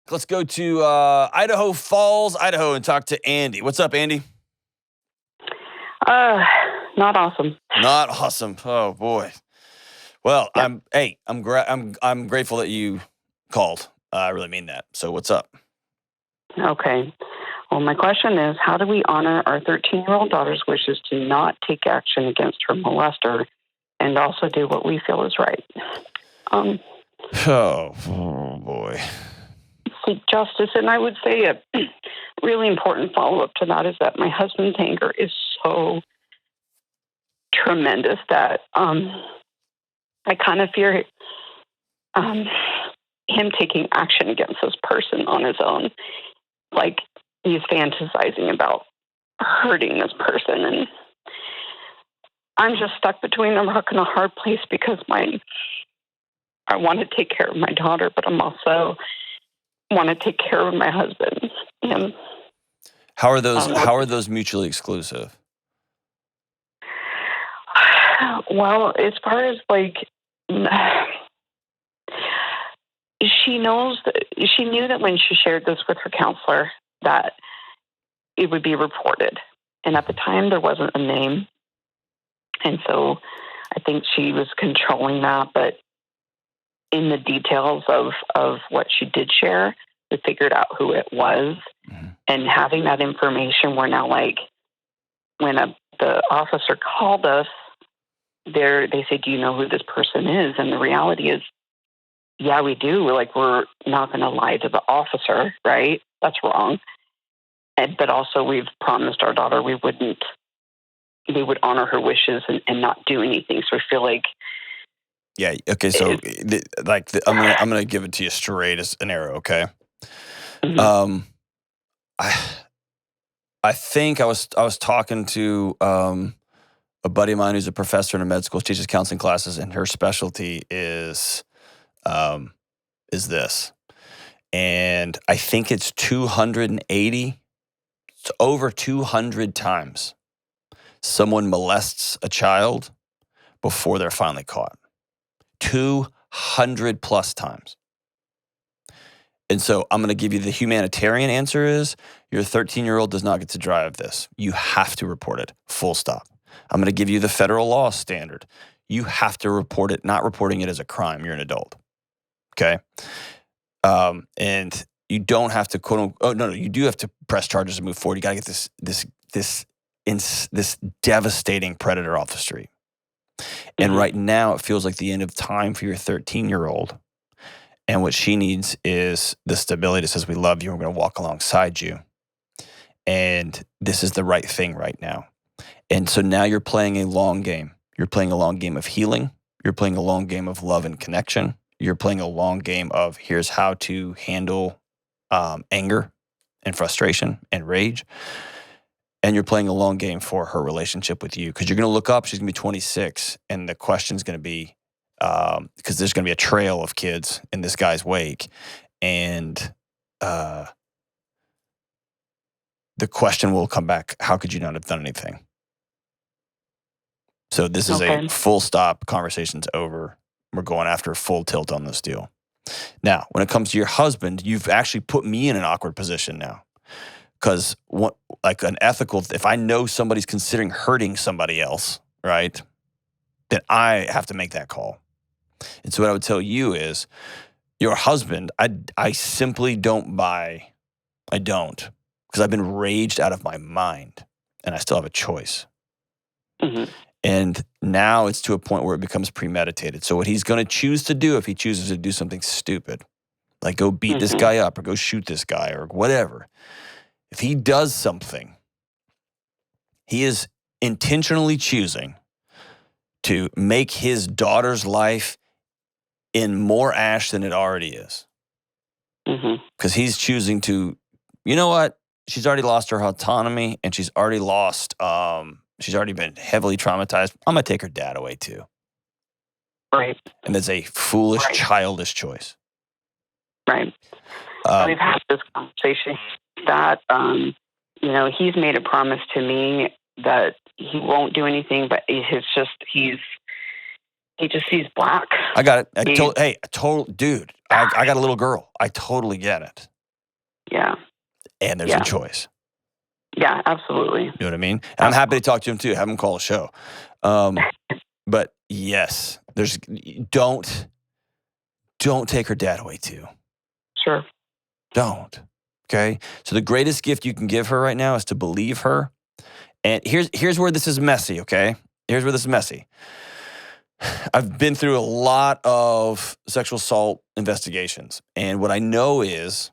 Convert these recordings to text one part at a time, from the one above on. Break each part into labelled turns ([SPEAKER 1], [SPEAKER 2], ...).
[SPEAKER 1] Let's go to Idaho Falls, Idaho, and talk to Andy. What's up, Andy?
[SPEAKER 2] Not awesome.
[SPEAKER 1] Not awesome. Oh boy. Well,
[SPEAKER 2] Yep.
[SPEAKER 1] I'm grateful that you called. I really mean that. So what's up?
[SPEAKER 2] Okay. Well, my question is, how do we honor our 13-year-old daughter's wishes to not take action against her molester and also do what we feel is right?
[SPEAKER 1] Oh boy.
[SPEAKER 2] Seek justice. And I would say a really important follow-up to that is that my husband's anger is so tremendous that I kind of fear him taking action against this person on his own. Like, he's fantasizing about hurting this person. And I'm just stuck between a rock and a hard place because I want to take care of my daughter, but I'm also want to take care of my husband. And
[SPEAKER 1] How are those mutually exclusive?
[SPEAKER 2] well, as far as she knew that when she shared this with her counselor that it would be reported. And at the time there wasn't a name. And so I think she was controlling that, but in the details of what she did share, we figured out who it was. Mm-hmm. And having that information, we're now when the officer called us, they said, do you know who this person is? And the reality is, yeah, we do. We're not going to lie to the officer, right? That's wrong. But also we've promised our daughter we would honor her wishes and not do anything. So I feel like,
[SPEAKER 1] yeah. Okay. So I'm going to give it to you straight as an arrow. Okay. Mm-hmm. I think I was talking to a buddy of mine who's a professor in a med school, teaches counseling classes, and her specialty is this. And I think it's 280. It's over 200 times someone molests a child before they're finally caught. 200 plus times. And so I'm going to give you the humanitarian answer is your 13-year-old does not get to drive this. You have to report it, full stop. I'm going to give you the federal law standard. You have to report it. Not reporting it as a crime. You're an adult. Okay? And you don't have to you do have to press charges and move forward. You got to get this devastating predator off the street. And right now it feels like the end of time for your 13-year-old. And what she needs is the stability that says, we love you, and we're going to walk alongside you. And this is the right thing right now. And so now you're playing a long game. You're playing a long game of healing. You're playing a long game of love and connection. You're playing a long game of here's how to handle anger and frustration and rage. And you're playing a long game for her relationship with you because you're going to look up, she's going to be 26, and the question's going to be, because there's going to be a trail of kids in this guy's wake. And the question will come back, how could you not have done anything? So this is a full stop, conversation's over. We're going after full tilt on this deal. Now, when it comes to your husband, you've actually put me in an awkward position now. Because if I know somebody's considering hurting somebody else, right, then I have to make that call. And so what I would tell you is, your husband, I simply don't buy. I don't. Because I've been raged out of my mind, and I still have a choice. Mm-hmm. And now it's to a point where it becomes premeditated. So what he's going to choose to do, if he chooses to do something stupid, like go beat this guy up or go shoot this guy or whatever, if he does something, he is intentionally choosing to make his daughter's life in more ash than it already is. Because he's choosing to, you know what? She's already lost her autonomy, and she's already been heavily traumatized. I'm going to take her dad away too.
[SPEAKER 2] Right.
[SPEAKER 1] And that's a foolish, childish choice.
[SPEAKER 2] Right. We've had this conversation that, he's made a promise to me that he won't do anything, but he just sees black.
[SPEAKER 1] I got it. Dude, I got a little girl. I totally get it.
[SPEAKER 2] Yeah.
[SPEAKER 1] And there's
[SPEAKER 2] Yeah.
[SPEAKER 1] a choice.
[SPEAKER 2] Yeah, absolutely.
[SPEAKER 1] You know what I mean? And I'm happy to talk to him too. Have him call a show. But yes, don't take her dad away too.
[SPEAKER 2] Sure.
[SPEAKER 1] Don't. Okay? So the greatest gift you can give her right now is to believe her. And here's where this is messy, okay? Here's where this is messy. I've been through a lot of sexual assault investigations. And what I know is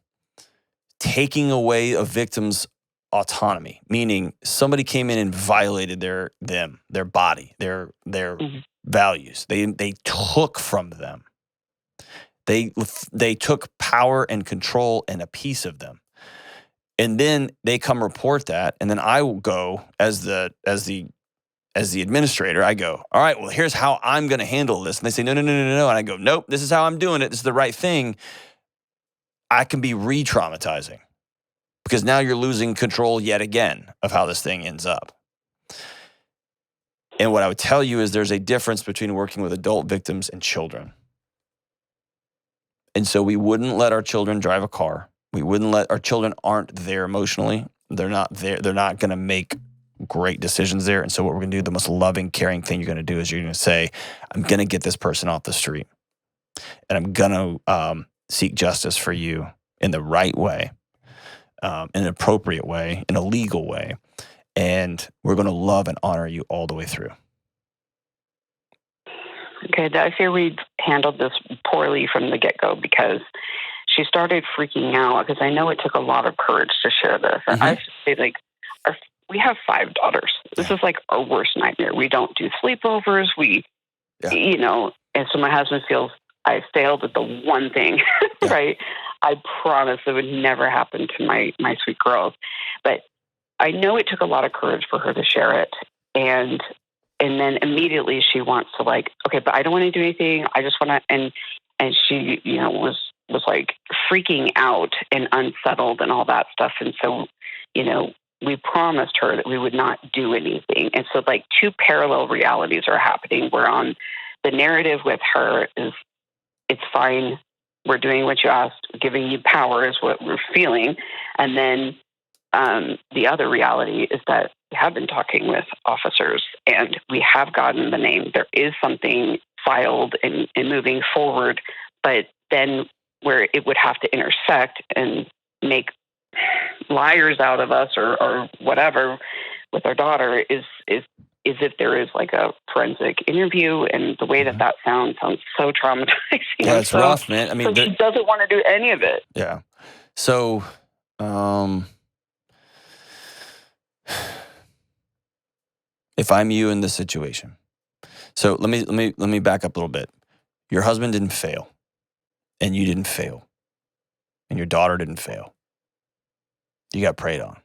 [SPEAKER 1] taking away a victim's autonomy, meaning somebody came in and violated their body, their values. They took from them. They took power and control and a piece of them. And then they come report that, and then I will go as the administrator, I go, all right, well, here's how I'm going to handle this. And they say, no. And I go, nope, this is how I'm doing it. This is the right thing. I can be re-traumatizing because now you're losing control yet again of how this thing ends up. And what I would tell you is there's a difference between working with adult victims and children. And so we wouldn't let our children drive a car. We wouldn't let our children aren't there emotionally. They're not there. They're not going to make great decisions there. And so what we're going to do, the most loving, caring thing you're going to do is you're going to say, I'm going to get this person off the street. And I'm going to seek justice for you in the right way, in an appropriate way, in a legal way. And we're going to love and honor you all the way through.
[SPEAKER 2] Okay, I fear we handled this poorly from the get-go because she started freaking out because I know it took a lot of courage to share this. And I should say, like, we have 5 daughters. This is like our worst nightmare. We don't do sleepovers. You know, and so my husband feels I failed at the one thing, right? I promise it would never happen to my sweet girls. But I know it took a lot of courage for her to share it. And then immediately she wants to like, okay, but I don't want to do anything. I just want to, and she, you know, was like freaking out and unsettled and all that stuff. And so, you know, we promised her that we would not do anything. And so like 2 parallel realities are happening. We're on the narrative with her is it's fine. We're doing what you asked. Giving you power is what we're feeling. And then the other reality is that we have been talking with officers and we have gotten the name. There is something filed and moving forward, but then where it would have to intersect and make liars out of us or whatever with our daughter is if there is like a forensic interview, and the way that sounds so traumatizing.
[SPEAKER 1] Yeah, it's rough, man. I mean,
[SPEAKER 2] so she doesn't want to do any of it.
[SPEAKER 1] Yeah. So, if I'm you in this situation, so let me back up a little bit. Your husband didn't fail, and you didn't fail, and your daughter didn't fail. You got preyed on.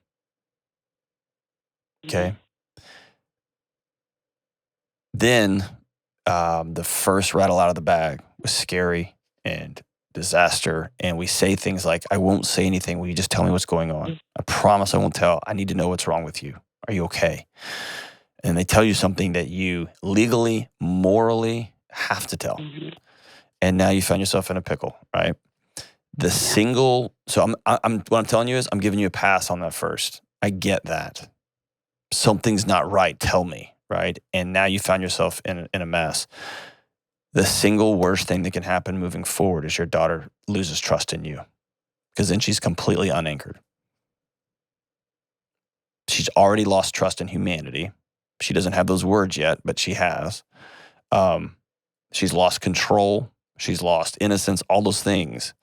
[SPEAKER 1] Okay. Then the first rattle out of the bag was scary and disaster. And we say things like, I won't say anything. Will you just tell me what's going on? I promise I won't tell. I need to know what's wrong with you. Are you okay? And they tell you something that you legally, morally have to tell. And now you find yourself in a pickle, right? So what I'm telling you is I'm giving you a pass on that first. I get that. Something's not right. Tell me, right? And now you find yourself in a mess. The single worst thing that can happen moving forward is your daughter loses trust in you, because then she's completely unanchored. She's already lost trust in humanity. She doesn't have those words yet, but she has. She's lost control. She's lost innocence, all those things.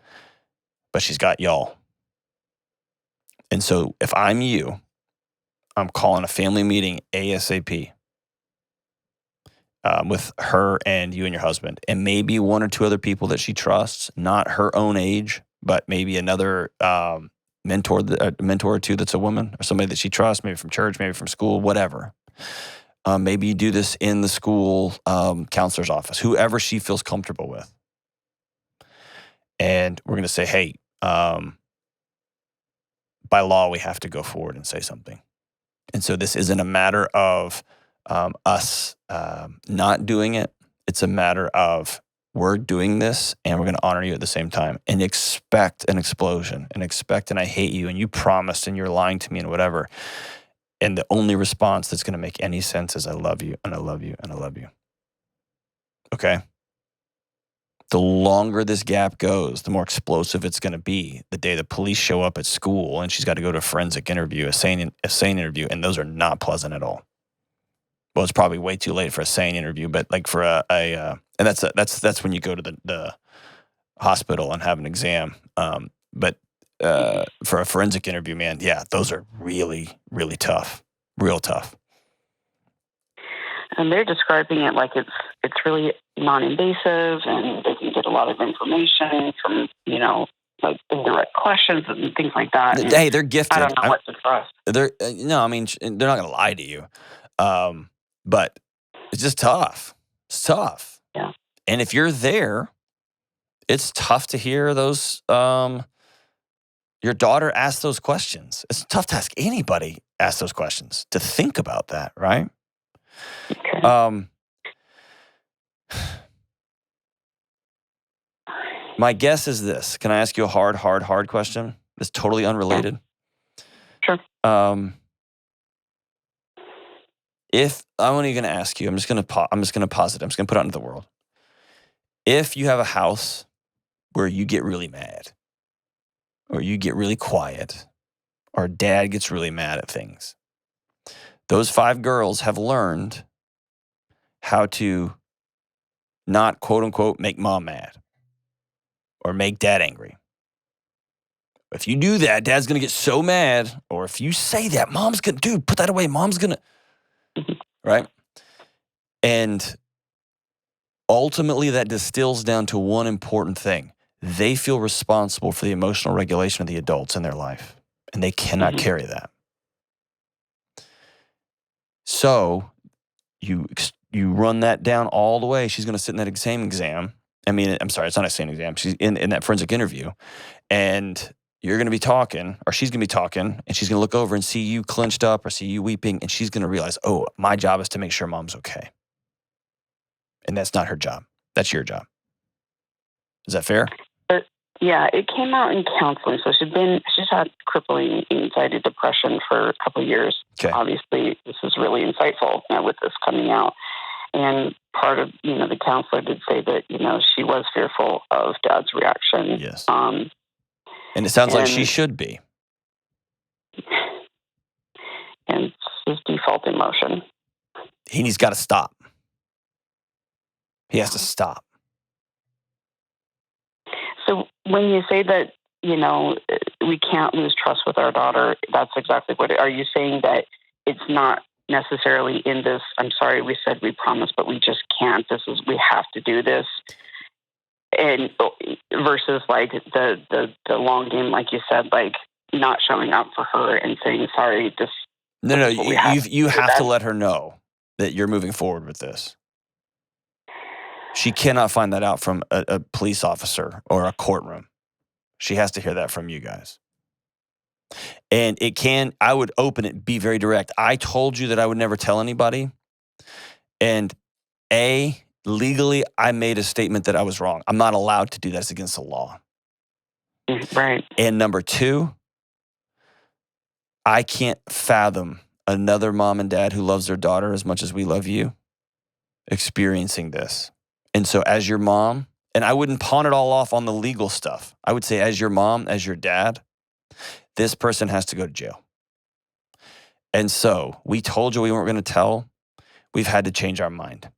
[SPEAKER 1] But she's got y'all. And so if I'm you, I'm calling a family meeting ASAP with her and you and your husband, and maybe 1 or 2 other people that she trusts, not her own age, but maybe another mentor or 2 that's a woman, or somebody that she trusts, maybe from church, maybe from school, whatever. Maybe you do this in the school counselor's office, whoever she feels comfortable with. And we're going to say, hey, by law, we have to go forward and say something. And so this isn't a matter of us not doing it. It's a matter of we're doing this and we're going to honor you at the same time, and expect an explosion, and expect and I hate you and you promised and you're lying to me and whatever. And the only response that's going to make any sense is I love you and I love you and I love you. Okay? The longer this gap goes, the more explosive it's going to be. The day the police show up at school and she's got to go to a forensic interview, a sane interview, and those are not pleasant at all. Well, it's probably way too late for a sane interview, but like for and that's when you go to the hospital and have an exam. But for a forensic interview, man, yeah, those are really, really tough, real tough.
[SPEAKER 2] And they're describing it like it's really non-invasive, and they can get a lot of information from, like indirect questions and things like that. And
[SPEAKER 1] hey, they're gifted.
[SPEAKER 2] I don't know what to trust.
[SPEAKER 1] They're I mean, they're not going to lie to you, but it's just tough. It's tough.
[SPEAKER 2] Yeah.
[SPEAKER 1] And if you're there, it's tough to hear those. Your daughter ask those questions. It's tough to ask anybody ask those questions, to think about that, right?
[SPEAKER 2] Okay.
[SPEAKER 1] My guess is this. Can I ask you a hard question? That's totally unrelated.
[SPEAKER 2] Sure.
[SPEAKER 1] If I'm only going to ask you, I'm just going to posit. I'm just going to put it out into the world. If you have a house where you get really mad, or you get really quiet, or dad gets really mad at things, those 5 girls have learned how to not, quote unquote, make mom mad or make dad angry. If you do that, dad's going to get so mad. Or if you say that, mom's going to, dude, put that away. Mom's going to, right? And ultimately that distills down to one important thing. They feel responsible for the emotional regulation of the adults in their life, and they cannot carry that. So you run that down all the way. She's going to sit in that same exam. I mean, I'm sorry, it's not a same exam. She's in that forensic interview, and you're going to be talking, or she's going to be talking, and she's going to look over and see you clenched up or see you weeping, and she's going to realize, oh, my job is to make sure mom's okay. And that's not her job. That's your job. Is that fair?
[SPEAKER 2] Yeah, it came out in counseling. So she's had crippling anxiety, depression for a couple of years.
[SPEAKER 1] Okay.
[SPEAKER 2] Obviously, this is really insightful with this coming out. And part of, the counselor did say that, she was fearful of dad's reaction.
[SPEAKER 1] Yes. And it sounds like she should be.
[SPEAKER 2] And it's his default emotion.
[SPEAKER 1] He's got to stop. He has to stop.
[SPEAKER 2] So when you say that, we can't lose trust with our daughter, that's exactly what, are you saying that it's not necessarily in this, I'm sorry, we said we promised, but we just can't, we have to do this, and versus like the long game, like you said, like not showing up for her and saying, sorry, this.
[SPEAKER 1] No, you have to let her know that you're moving forward with this. She cannot find that out from a police officer or a courtroom. She has to hear that from you guys. And I would open it, be very direct. I told you that I would never tell anybody. And legally, I made a statement that I was wrong. I'm not allowed to do that. It's against the law.
[SPEAKER 2] Right.
[SPEAKER 1] And number 2, I can't fathom another mom and dad who loves their daughter as much as we love you experiencing this. And so as your mom, and I wouldn't pawn it all off on the legal stuff. I would say as your mom, as your dad, this person has to go to jail. And so we told you we weren't going to tell. We've had to change our mind.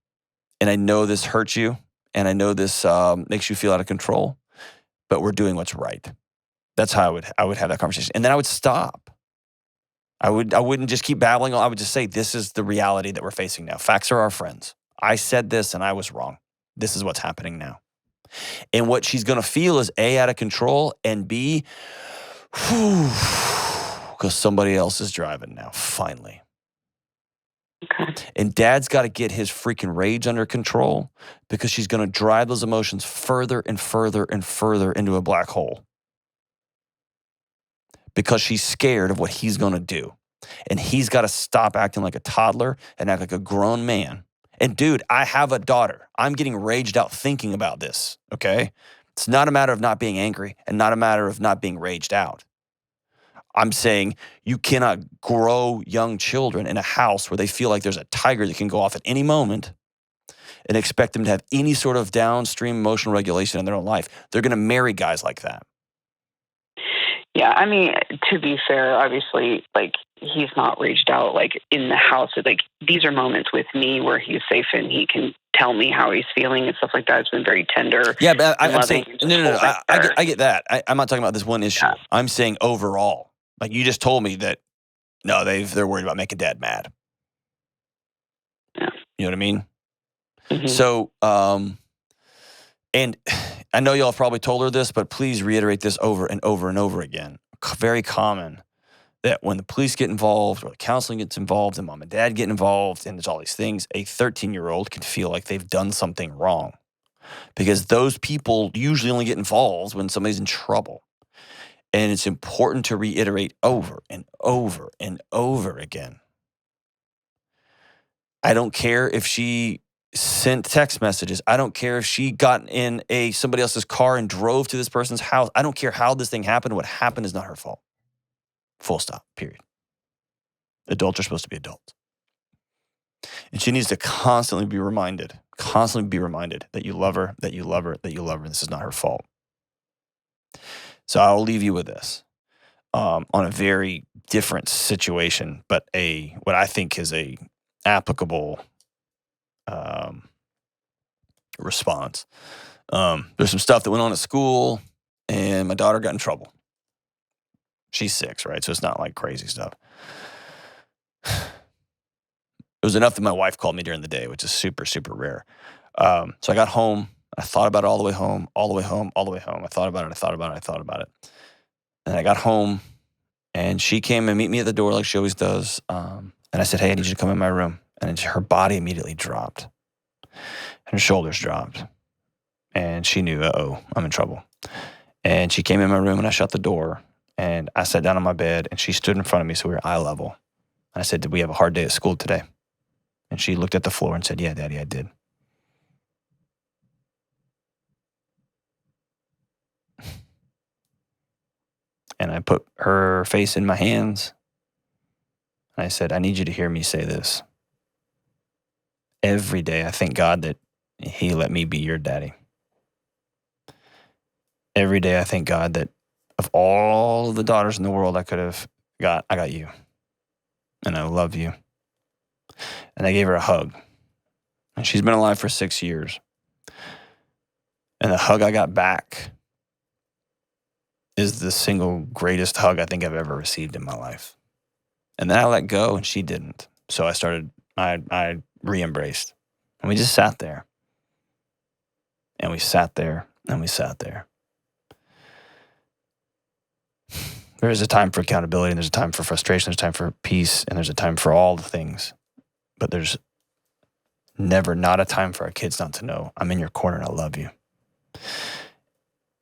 [SPEAKER 1] And I know this hurts you, and I know this makes you feel out of control, but we're doing what's right. That's how I would have that conversation. And then I would stop. I wouldn't just keep babbling. I would just say, this is the reality that we're facing now. Facts are our friends. I said this and I was wrong. This is what's happening now. And what she's going to feel is A, out of control, and B, because somebody else is driving now, finally.
[SPEAKER 2] Okay.
[SPEAKER 1] And dad's got to get his freaking rage under control, because she's going to drive those emotions further and further and further into a black hole. Because she's scared of what he's going to do. And he's got to stop acting like a toddler and act like a grown man And dude, I have a daughter. I'm getting raged out thinking about this, okay? It's not a matter of not being angry and not a matter of not being raged out. I'm saying you cannot grow young children in a house where they feel like there's a tiger that can go off at any moment and expect them to have any sort of downstream emotional regulation in their own life. They're going to marry guys like that.
[SPEAKER 2] Yeah, I mean, to be fair, obviously, like, he's not raged out, like, in the house. Like, these are moments with me where he's safe and he can tell me how he's feeling and stuff like that. It's been very tender.
[SPEAKER 1] Yeah, but I'm
[SPEAKER 2] loving,
[SPEAKER 1] saying, no. I get that. I'm not talking about this one issue.
[SPEAKER 2] Yeah.
[SPEAKER 1] I'm saying overall. Like, you just told me that, no, they're worried about making dad mad.
[SPEAKER 2] Yeah.
[SPEAKER 1] You know what I mean?
[SPEAKER 2] Mm-hmm.
[SPEAKER 1] So, and I know y'all have probably told her this, but please reiterate this over and over and over again. Very common that when the police get involved or the counseling gets involved and mom and dad get involved and there's all these things, a 13-year-old can feel like they've done something wrong because those people usually only get involved when somebody's in trouble. And it's important to reiterate over and over and over again. I don't care if she sent text messages. I don't care if she got in somebody else's car and drove to this person's house. I don't care how this thing happened. What happened is not her fault. Full stop, period. Adults are supposed to be adults. And she needs to constantly be reminded that you love her, that you love her, that you love her, and this is not her fault. So I'll leave you with this on a very different situation, but what I think is a applicable response. There's some stuff that went on at school, and my daughter got in trouble. She's 6, right? So it's not like crazy stuff. It was enough that my wife called me during the day, which is super, super rare. So I got home. I thought about it all the way home. I thought about it. And I got home, and she came and meet me at the door like she always does. And I said, hey, I need you to come in my room. And her body immediately dropped. And her shoulders dropped. And she knew, I'm in trouble. And she came in my room, and I shut the door. And I sat down on my bed, and she stood in front of me, so we were eye level. And I said, did we have a hard day at school today? And she looked at the floor and said, yeah, Daddy, I did. And I put her face in my hands. And I said, I need you to hear me say this. Every day I thank God that he let me be your daddy. Every day I thank God that of all the daughters in the world I could have got, I got you. And I love you. And I gave her a hug. And she's been alive for 6 years. And the hug I got back is the single greatest hug I think I've ever received in my life. And then I let go, and she didn't. So I re-embraced. And we just sat there. And we sat there, and we sat there. There's a time for accountability, and there's a time for frustration, there's a time for peace, and there's a time for all the things. But there's never not a time for our kids not to know, I'm in your corner and I love you.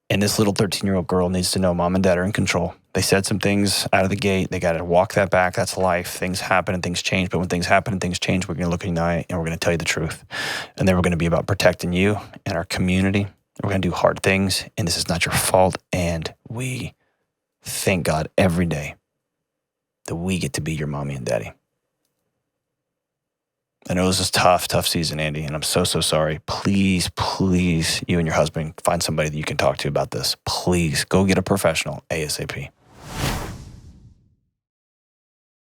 [SPEAKER 1] And this little 13-year-old girl needs to know mom and dad are in control. They said some things out of the gate. They got to walk that back. That's life. Things happen and things change. But when things happen and things change, we're going to look in the eye and we're going to tell you the truth. And then we're going to be about protecting you and our community. We're going to do hard things. And this is not your fault. And we thank God every day that we get to be your mommy and daddy. I know this is tough season, Andy, and I'm so sorry. Please, you and your husband find somebody that you can talk to about this. Please go get a professional ASAP.